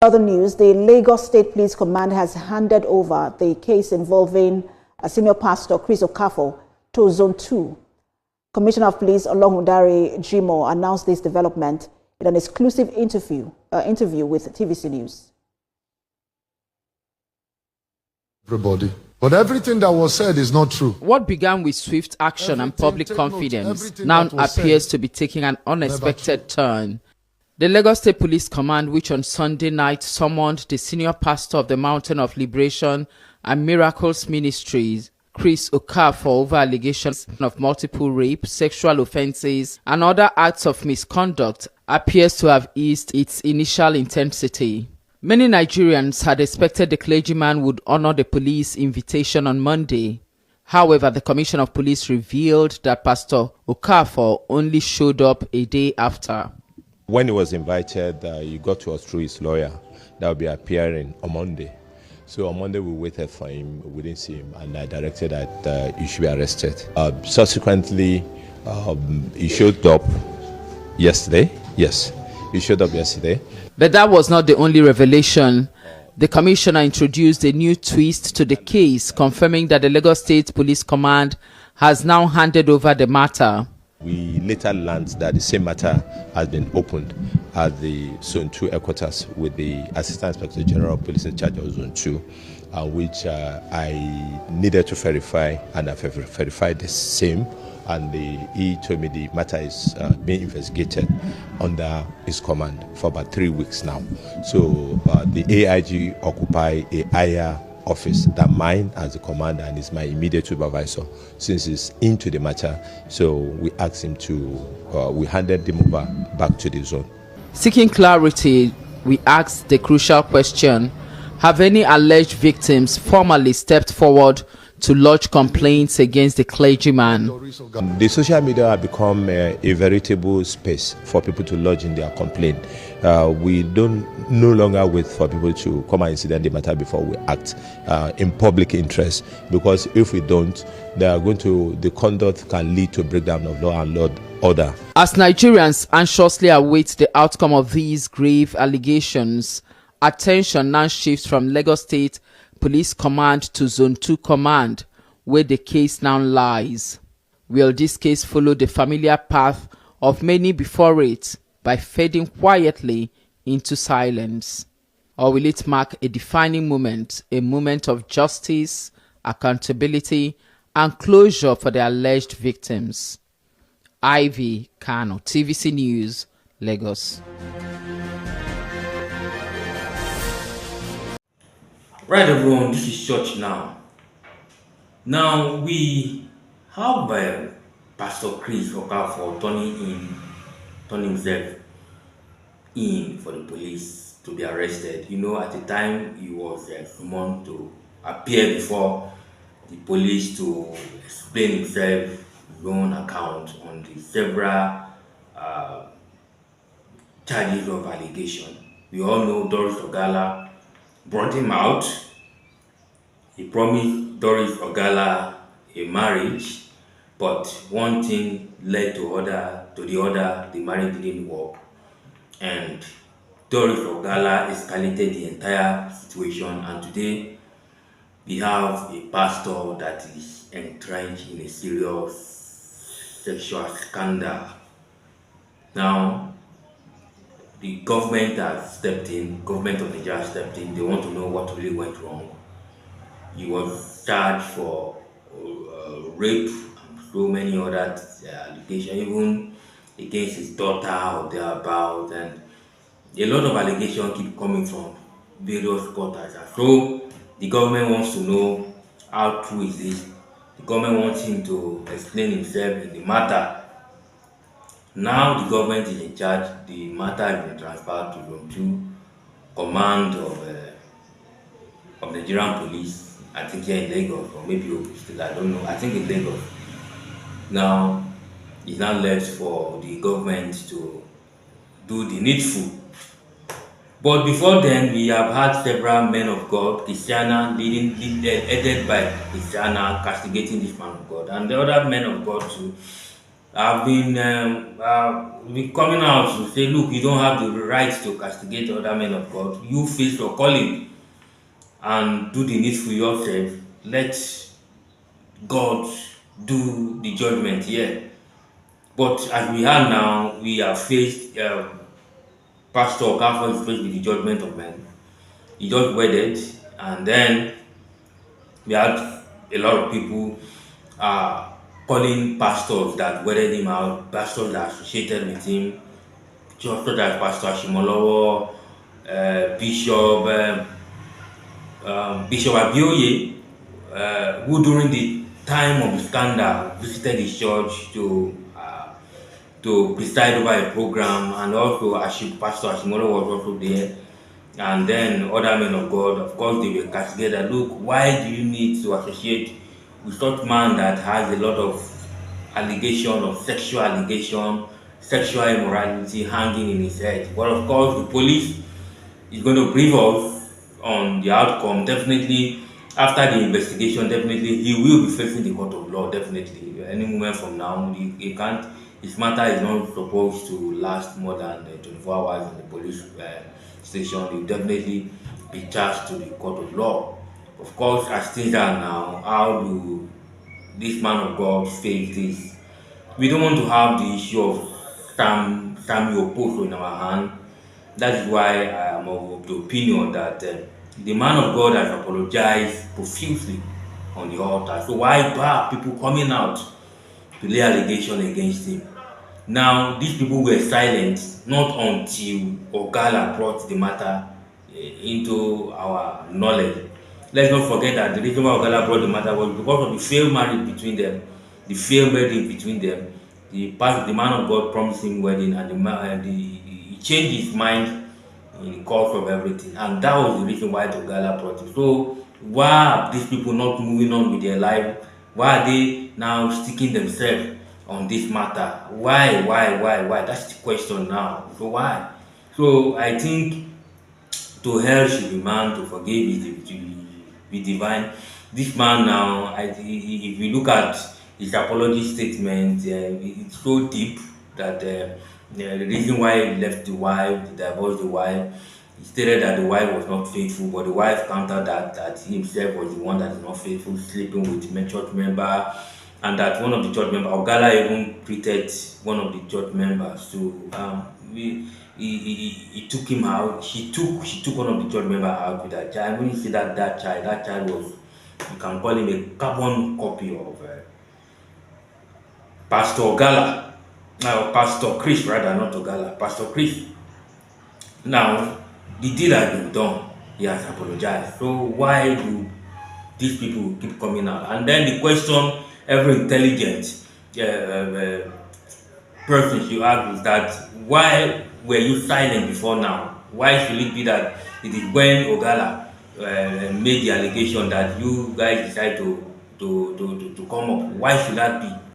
Other news, the Lagos State Police Command has handed over the case involving a senior pastor, Chris Okafor, to Zone 2. Commissioner of Police Olorundare Jimoh announced this development in an exclusive interview with TVC News. Everybody. But everything that was said is not true. What began with swift action and public confidence now appears to be taking an unexpected turn. The Lagos State Police Command, which on Sunday night summoned the senior pastor of the Mountain of Liberation and Miracles Ministries, Chris Okafor, over allegations of multiple rape, sexual offences, and other acts of misconduct, appears to have eased its initial intensity. Many Nigerians had expected the clergyman would honor the police invitation on Monday. However, the Commissioner of Police revealed that Pastor Okafor only showed up a day after. When he was invited, he got to us through his lawyer that will be appearing on Monday. So on Monday we waited for him, we didn't see him, and I directed that he should be arrested. Subsequently, he showed up yesterday. Yes, he showed up yesterday. But that was not the only revelation. The Commissioner introduced a new twist to the case, confirming that the Lagos State Police Command has now handed over the matter. We later learned that the same matter has been opened at the Zone 2 headquarters with the Assistant Inspector General of Police in charge of Zone 2, which I needed to verify, and I verified the same. And he told me the matter is being investigated under his command for about 3 weeks now. So the AIG occupy a higher office than mine as the commander, and is my immediate supervisor since he's into the matter. So we asked him to, we handed him over back to the zone. Seeking clarity, we asked the crucial question: have any alleged victims formally stepped forward to lodge complaints against the clergyman? The social media have become a veritable space for people to lodge in their complaint. We don't no longer wait for people to come and incident the matter before we act in public interest, because if we don't, the conduct can lead to breakdown of law and order. As Nigerians anxiously await the outcome of these grave allegations, attention now shifts from Lagos State Police Command to Zone 2 Command, where the case now lies. Will this case follow the familiar path of many before it by fading quietly into silence? Or will it mark a defining moment, a moment of justice, accountability, and closure for the alleged victims? Ivy Kano, TVC News, Lagos. Right, everyone, this is church now. Now we have Pastor Chris Okafor turning himself in for the police to be arrested. You know, at the time he was summoned to appear before the police to explain himself, his own account on the several charges of allegation. We all know Doris Ogala brought him out. He promised Doris Ogala a marriage, but one thing led to the other. The marriage didn't work, and Doris Ogala escalated the entire situation. And today we have a pastor that is entrenched in a serious sexual scandal. Now the government has stepped in, government of Nigeria has stepped in. They want to know what really went wrong. He was charged for rape and so many other allegations, even against his daughter or thereabout, and a lot of allegations keep coming from various quarters. And so the government wants to know how true is this. The government wants him to explain himself in the matter. Now the government is in charge. The matter has been transferred to Zone 2 Command of Nigerian Police. I think here in Lagos, or maybe still, I don't know. I think in Lagos. Now it's now left for the government to do the needful. But before then, we have had several men of God, Christiana headed by Christiana, castigating this man of God, and the other men of God too. have been coming out to say, look, you don't have the right to castigate other men of God. You face your calling and do the needful yourself. Let God do the judgment here. But as we are now, we are faced, Pastor Okafor is faced with the judgment of men. He just wedded, and then we had a lot of people calling pastors that wedded him out, pastors that associated with him, just like Pastor Ashimolowo, Bishop Bishop Abioye, who during the time of the scandal visited his church to preside over a program, and also Pastor Ashimolowo was also there, and then other men of God. Of course, they were castigated. Look, why do you need to associate with such man that has a lot of sexual allegation, sexual immorality hanging in his head? But of course, the police is going to brief us on the outcome. Definitely, after the investigation, definitely he will be facing the court of law. Definitely, any moment from now, he can't. His matter is not supposed to last more than 24 hours in the police station. He will definitely be charged to the court of law. Of course, as things are now, how do this man of God face this? We don't want to have the issue of Samuel Poso in our hand. That is why I am of the opinion that the man of God has apologized profusely on the altar. So why are people coming out to lay allegation against him? Now, these people were silent not until Ogala brought the matter into our knowledge. Let's not forget that the reason why Ogala brought the matter was because of the failed marriage between them, the failed wedding between them. The man of God promised him wedding, and he changed his mind in the course of everything, and that was the reason why Ogala brought it. So why are these people not moving on with their life? Why are they now sticking themselves on this matter? Why? That's the question now. So why? So I think to hell should be man, to forgive is to be divine. This man now, if you look at his apology statement, it's so deep that the reason why he left the wife, divorced the wife, he stated that the wife was not faithful, but the wife countered that he himself was the one that is not faithful, sleeping with a church member, and that one of the church members, Ogala, even treated one of the church members to he took him out. She took one of the church members out with that child. When you see that child was, you can call him a carbon copy of Pastor Ogala. Now, Pastor Chris, rather, not Ogala, Pastor Chris. Now, the deed has been done. He has apologized. So why do these people keep coming out? And then the question every intelligent person should ask is that, why were you silent before now? Why should it be that it is when Ogala made the allegation that you guys decide to come up? Why should that be?